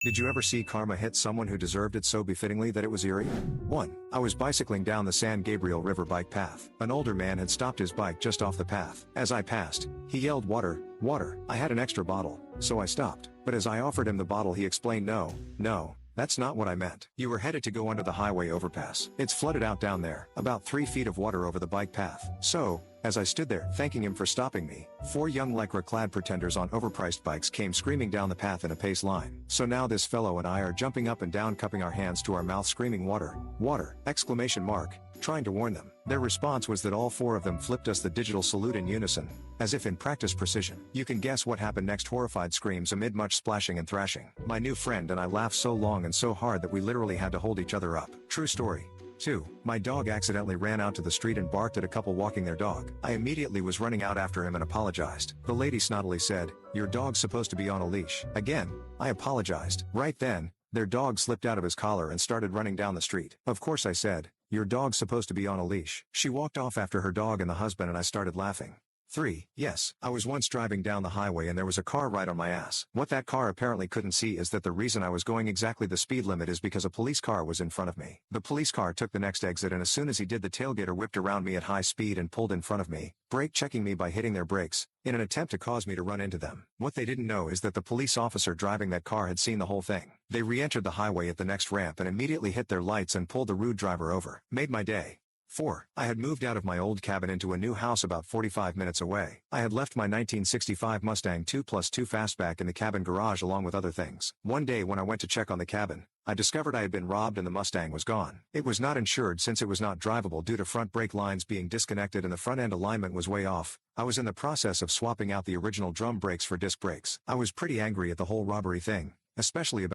Did you ever see karma hit someone who deserved it so befittingly that it was eerie? 1. I was bicycling down the San Gabriel River bike path. An older man had stopped his bike just off the path. As I passed, he yelled, "Water, water." I had an extra bottle, so I stopped. But as I offered him the bottle, he explained, No, that's not what I meant. You were headed to go under the highway overpass. It's flooded out down there, about 3 feet of water over the bike path. So, as I stood there, thanking him for stopping me, 4 young lycra-clad pretenders on overpriced bikes came screaming down the path in a pace line. So now this fellow and I are jumping up and down, cupping our hands to our mouth, screaming, "Water, water!" exclamation mark, trying to warn them. Their response was that all 4 of them flipped us the digital salute in unison, as if in practice precision. You can guess what happened next: horrified screams amid much splashing and thrashing. My new friend and I laughed so long and so hard that we literally had to hold each other up. True story. 2. My dog accidentally ran out to the street and barked at a couple walking their dog. I immediately was running out after him and apologized. The lady snottily said, "Your dog's supposed to be on a leash." Again, I apologized. Right then, their dog slipped out of his collar and started running down the street. Of course I said, "Your dog's supposed to be on a leash." She walked off after her dog and the husband, and I started laughing. 3. Yes, I was once driving down the highway and there was a car right on my ass. What that car apparently couldn't see is that the reason I was going exactly the speed limit is because a police car was in front of me. The police car took the next exit, and as soon as he did, the tailgater whipped around me at high speed and pulled in front of me, brake checking me by hitting their brakes, in an attempt to cause me to run into them. What they didn't know is that the police officer driving that car had seen the whole thing. They re-entered the highway at the next ramp and immediately hit their lights and pulled the rude driver over. Made my day. 4. I had moved out of my old cabin into a new house about 45 minutes away. I had left my 1965 Mustang 2+2 Fastback in the cabin garage along with other things. One day when I went to check on the cabin, I discovered I had been robbed and the Mustang was gone. It was not insured since it was not drivable due to front brake lines being disconnected and the front end alignment was way off. I was in the process of swapping out the original drum brakes for disc brakes. I was pretty angry at the whole robbery thing, especially about